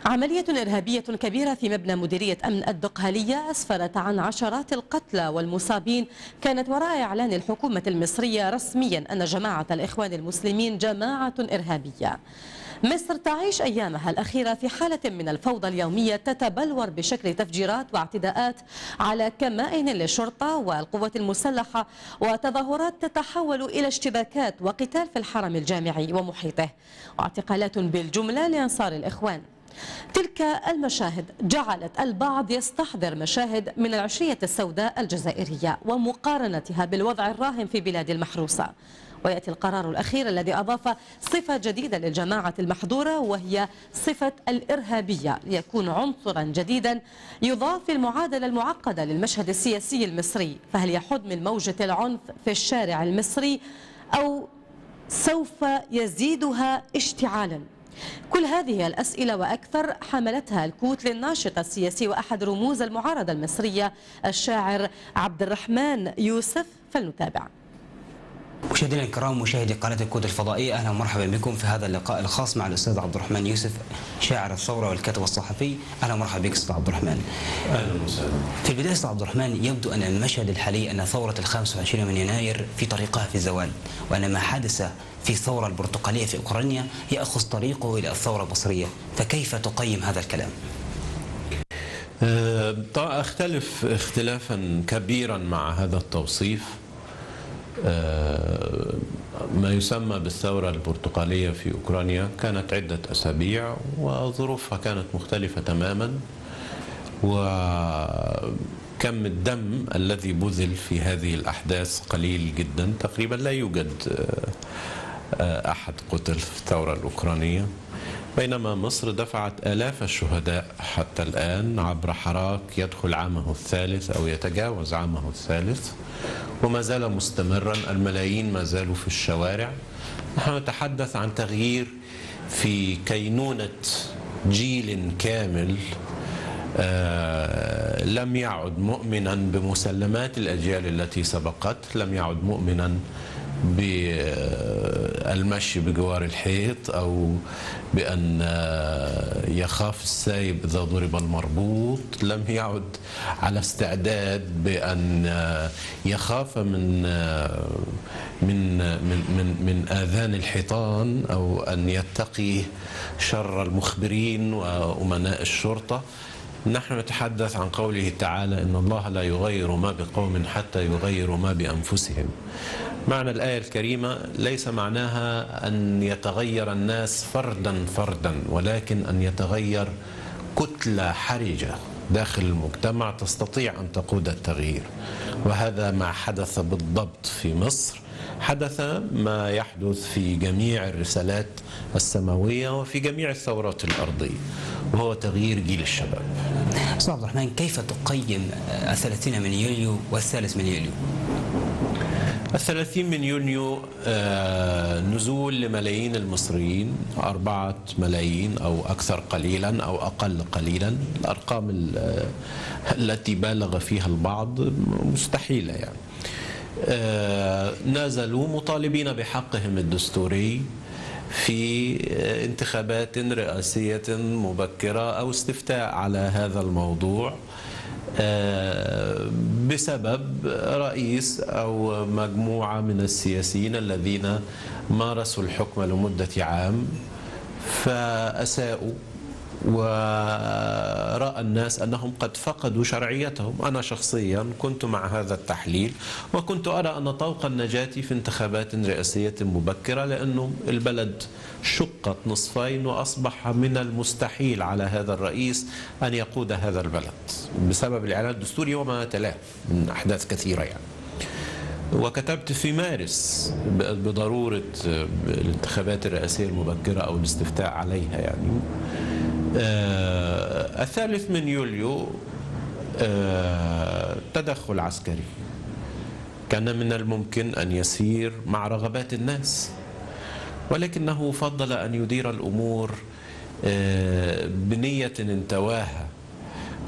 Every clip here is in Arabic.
عملية إرهابية كبيرة في مبنى مديرية أمن الدقهلية أسفرت عن عشرات القتلى والمصابين كانت وراء إعلان الحكومة المصرية رسميا أن جماعة الإخوان المسلمين جماعة إرهابية. مصر تعيش أيامها الأخيرة في حالة من الفوضى اليومية تتبلور بشكل تفجيرات واعتداءات على كمائن للشرطة والقوات المسلحة وتظاهرات تتحول إلى اشتباكات وقتال في الحرم الجامعي ومحيطه واعتقالات بالجملة لأنصار الإخوان. تلك المشاهد جعلت البعض يستحضر مشاهد من العشرية السوداء الجزائرية ومقارنتها بالوضع الراهن في بلاد المحروسة. ويأتي القرار الأخير الذي أضاف صفة جديدة للجماعة المحظورة وهي صفة الإرهابية ليكون عنصرا جديدا يضاف المعادلة المعقدة للمشهد السياسي المصري. فهل يحد من موجة العنف في الشارع المصري أو سوف يزيدها اشتعالا؟ كل هذه الأسئلة وأكثر حملتها الكوت للناشط السياسي وأحد رموز المعارضة المصرية الشاعر عبد الرحمن يوسف. فلنتابع. مشاهدينا الكرام، مشاهدي قناة الكوت الفضائية، أهلا ومرحبا بكم في هذا اللقاء الخاص مع الأستاذ عبد الرحمن يوسف شاعر الثورة والكاتب الصحفي. أهلا ومرحبا بك أستاذ عبد الرحمن. أهلا وسهلا. في البداية أستاذ عبد الرحمن، يبدو أن المشهد الحالي أن ثورة 25 من يناير في طريقها في الزوال، وأن ما حدث في الثورة البرتقالية في أوكرانيا يأخذ طريقه إلى الثورة المصرية، فكيف تقيم هذا الكلام؟ أختلف اختلافا كبيرا مع هذا التوصيف. ما يسمى بالثورة البرتقالية في أوكرانيا كانت عدة أسابيع وظروفها كانت مختلفة تماما، وكم الدم الذي بذل في هذه الأحداث قليل جدا، تقريبا لا يوجد أحد قتل في الثورة الأوكرانية، بينما مصر دفعت آلاف الشهداء حتى الآن عبر حراك يدخل عامه الثالث أو يتجاوز عامه الثالث، وما زال مستمرا. الملايين ما زالوا في الشوارع. نحن نتحدث عن تغيير في كينونة جيل كامل لم يعد مؤمنا بمسلمات الأجيال التي سبقت، لم يعد مؤمنا بالمشي بجوار الحيط أو بأن يخاف السايب إذا ضرب المربوط، لم يعد على استعداد بأن يخاف من آذان الحيطان أو أن يتقي شر المخبرين وأمناء الشرطة. نحن نتحدث عن قوله تعالى: إن الله لا يغير ما بقوم حتى يغيروا ما بأنفسهم. معنى الآية الكريمة ليس معناها أن يتغير الناس فردا فردا، ولكن أن يتغير كتلة حرجة داخل المجتمع تستطيع أن تقود التغيير. وهذا ما حدث بالضبط في مصر، حدث ما يحدث في جميع الرسالات السماوية وفي جميع الثورات الأرضية، وهو تغيير جيل الشباب. أستاذ عبد الرحمن، كيف تقيم 30 من يوليو والثالث من يوليو؟ 30 من يونيو نزول لملايين المصريين، 4 ملايين أو أكثر قليلا أو أقل قليلا. الأرقام التي بالغ فيها البعض مستحيلة يعني. نازلوا مطالبين بحقهم الدستوري في انتخابات رئاسية مبكرة أو استفتاء على هذا الموضوع بسبب رئيس أو مجموعة من السياسيين الذين مارسوا الحكم لمدة عام فأساءوا، ورأى الناس أنهم قد فقدوا شرعيتهم. أنا شخصيا كنت مع هذا التحليل، وكنت أرى أن طوق النجاة في انتخابات رئاسية مبكرة، لأنه البلد شقت نصفين وأصبح من المستحيل على هذا الرئيس أن يقود هذا البلد بسبب الإعلان الدستوري وما تلاه من أحداث كثيرة يعني. وكتبت في مارس بضرورة الانتخابات الرئاسية المبكرة أو الاستفتاء عليها يعني. الثالث من يوليو تدخل عسكري كان من الممكن أن يسير مع رغبات الناس، ولكنه فضل أن يدير الأمور بنية انتواها،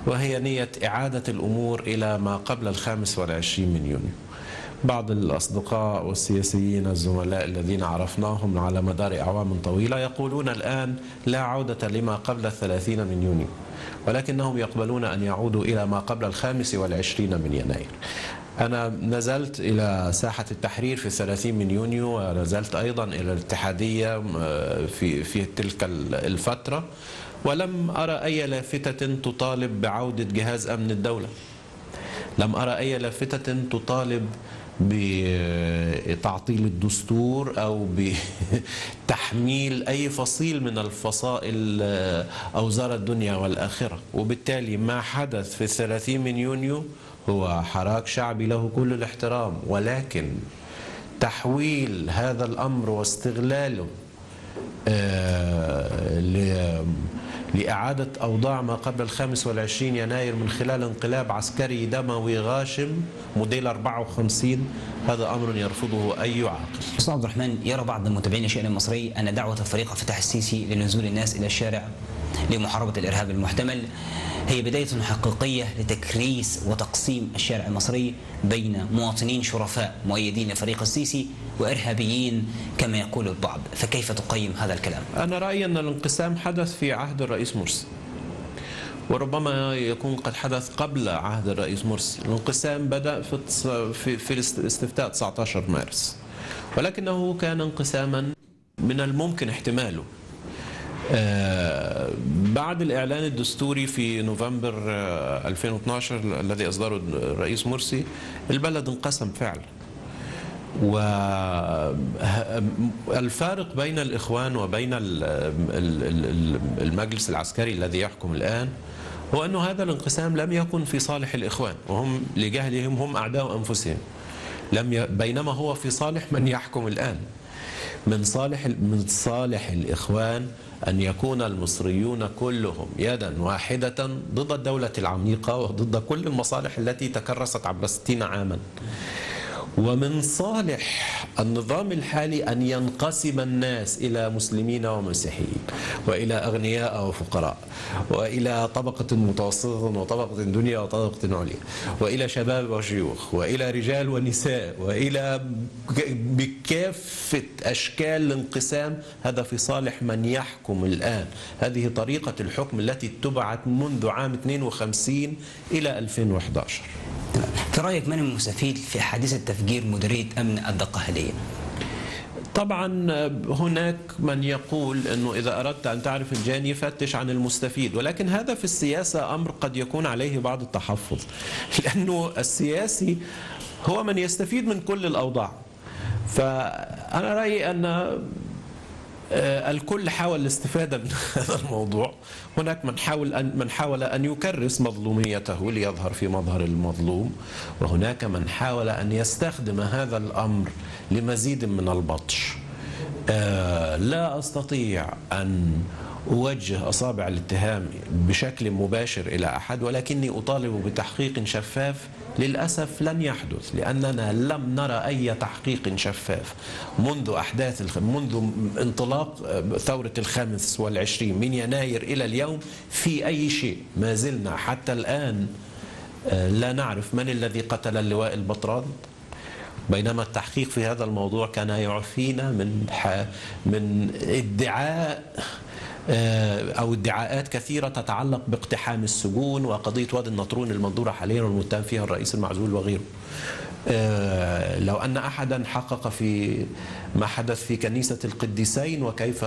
وهي نية إعادة الأمور إلى ما قبل 25 من يونيو. بعض الأصدقاء والسياسيين الزملاء الذين عرفناهم على مدار أعوام طويلة يقولون الآن لا عودة لما قبل 30 من يونيو، ولكنهم يقبلون أن يعودوا إلى ما قبل 25 من يناير. أنا نزلت إلى ساحة التحرير في 30 من يونيو، ونزلت أيضا إلى الاتحادية في تلك الفترة، ولم أرى أي لافتة تطالب بعودة جهاز أمن الدولة. لم أرى أي لافتة تطالب بتعطيل الدستور أو بتحميل أي فصيل من الفصائل أوزار الدنيا والآخرة. وبالتالي ما حدث في 30 من يونيو هو حراك شعبي له كل الاحترام، ولكن تحويل هذا الأمر واستغلاله لإعادة أوضاع ما قبل 25 يناير من خلال انقلاب عسكري دموي غاشم موديل 54، هذا أمر يرفضه أي عاقل. أستاذ عبد الرحمن، يرى بعض المتابعين الشأن المصري أن دعوة الفريق فتح السيسي لنزول الناس إلى الشارع لمحاربة الإرهاب المحتمل هي بداية حقيقية لتكريس وتقسيم الشارع المصري بين مواطنين شرفاء مؤيدين لفريق السيسي وإرهابيين كما يقول البعض، فكيف تقيم هذا الكلام؟ أنا رأيي أن الانقسام حدث في عهد الرئيس مرسي، وربما يكون قد حدث قبل عهد الرئيس مرسي. الانقسام بدأ في الاستفتاء 19 مارس، ولكنه كان انقساما من الممكن احتماله. بعد الإعلان الدستوري في نوفمبر 2012 الذي أصدره الرئيس مرسي، البلد انقسم فعلا. والفارق بين الإخوان وبين المجلس العسكري الذي يحكم الآن هو أن هذا الانقسام لم يكن في صالح الإخوان، وهم لجهلهم هم أعداء أنفسهم، بينما هو في صالح من يحكم الآن. من صالح الإخوان أن يكون المصريون كلهم يدا واحدة ضد الدولة العميقة وضد كل المصالح التي تكرست عبر 60 عاما. ومن صالح النظام الحالي أن ينقسم الناس إلى مسلمين ومسيحيين، وإلى أغنياء وفقراء، وإلى طبقة متوسطة وطبقة دنيا وطبقة عليا، وإلى شباب وشيوخ، وإلى رجال ونساء، وإلى بكافة أشكال الانقسام. هذا في صالح من يحكم الآن. هذه طريقة الحكم التي اتبعت منذ عام 52 إلى 2011. في رأيك من المستفيد في حادثة تفجير مديرية أمن الدقهلية؟ طبعا هناك من يقول أنه إذا أردت أن تعرف الجاني فتش عن المستفيد، ولكن هذا في السياسة أمر قد يكون عليه بعض التحفظ، لأنه السياسي هو من يستفيد من كل الأوضاع. فأنا رأيي أن الكل حاول الاستفادة من هذا الموضوع. هناك من حاول أن يكرس مظلوميته ليظهر في مظهر المظلوم، وهناك من حاول أن يستخدم هذا الأمر لمزيد من البطش. لا أستطيع أن أوجه أصابع الاتهام بشكل مباشر إلى أحد، ولكني أطالب بتحقيق شفاف. للأسف لن يحدث، لأننا لم نرى أي تحقيق شفاف منذ انطلاق ثورة 25 من يناير إلى اليوم في أي شيء. ما زلنا حتى الآن لا نعرف من الذي قتل اللواء البطراد، بينما التحقيق في هذا الموضوع كان يعفينا من ادعاء أو ادعاءات كثيرة تتعلق باقتحام السجون وقضية وادي النطرون المنظورة حاليا والمتهم فيها الرئيس المعزول وغيره. لو أن أحدا حقق في ما حدث في كنيسة القديسين وكيف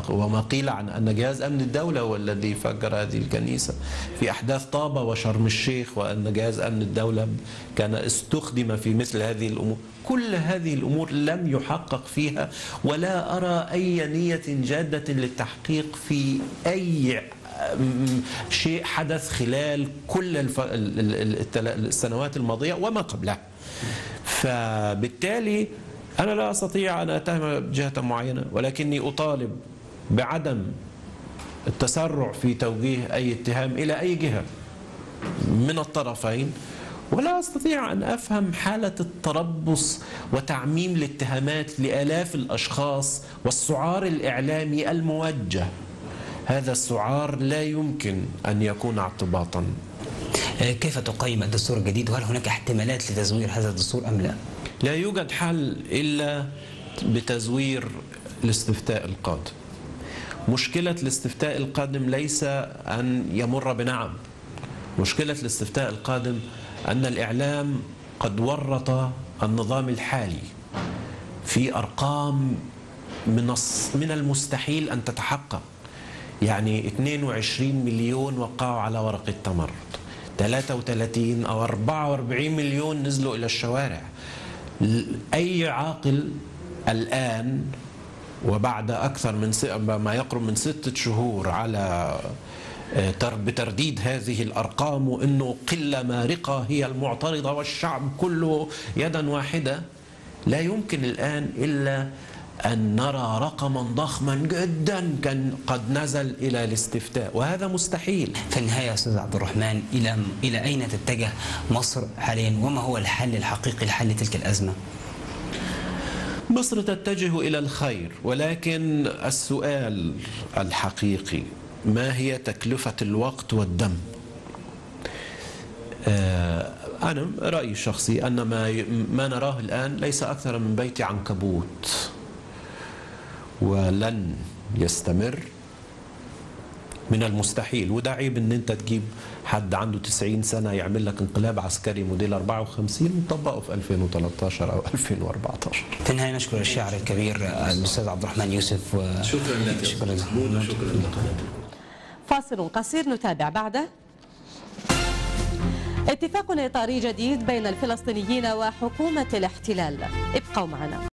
وما قيل عن أن جهاز أمن الدولة هو الذي فجر هذه الكنيسة، في أحداث طابة وشرم الشيخ وأن جهاز أمن الدولة كان استخدم في مثل هذه الأمور، كل هذه الأمور لم يحقق فيها، ولا أرى أي نية جادة للتحقيق في أي شيء حدث خلال كل السنوات الماضية وما قبلها. فبالتالي أنا لا أستطيع أن أتهم جهة معينة، ولكني أطالب بعدم التسرع في توجيه أي اتهام إلى أي جهة من الطرفين، ولا أستطيع أن أفهم حالة التربص وتعميم الاتهامات لآلاف الأشخاص والسعار الإعلامي الموجه. هذا السعار لا يمكن أن يكون اعتباطا. كيف تقيم الدستور الجديد، وهل هناك احتمالات لتزوير هذا الدستور أم لا؟ لا يوجد حل إلا بتزوير الاستفتاء القادم. مشكلة الاستفتاء القادم ليس أن يمر بنعم، مشكلة الاستفتاء القادم أن الإعلام قد ورط النظام الحالي في أرقام من المستحيل أن تتحقق. يعني 22 مليون وقعوا على ورقة تمرد، 33 أو 44 مليون نزلوا إلى الشوارع. أي عاقل الآن وبعد أكثر من ما يقرب من 6 شهور على بترديد هذه الأرقام، وأنه قلة مارقة هي المعترضة والشعب كله يدا واحدة، لا يمكن الآن إلا أن نرى رقما ضخما جدا كان قد نزل إلى الاستفتاء، وهذا مستحيل. في النهاية أستاذ عبد الرحمن، إلى أين تتجه مصر حاليا، وما هو الحل الحقيقي لحل تلك الأزمة؟ مصر تتجه إلى الخير، ولكن السؤال الحقيقي ما هي تكلفة الوقت والدم؟ أنا رأيي الشخصي أن ما نراه الآن ليس أكثر من بيت عنكبوت، ولن يستمر. من المستحيل، وده عيب ان انت تجيب حد عنده 90 سنة يعمل لك انقلاب عسكري موديل 54 وطبقه في 2013 او 2014. في النهاية نشكر الشاعر الكبير الأستاذ عبد الرحمن يوسف. شكرا لك. شكرا لك. فاصل قصير نتابع بعده. اتفاق إطاري جديد بين الفلسطينيين وحكومة الاحتلال، ابقوا معنا.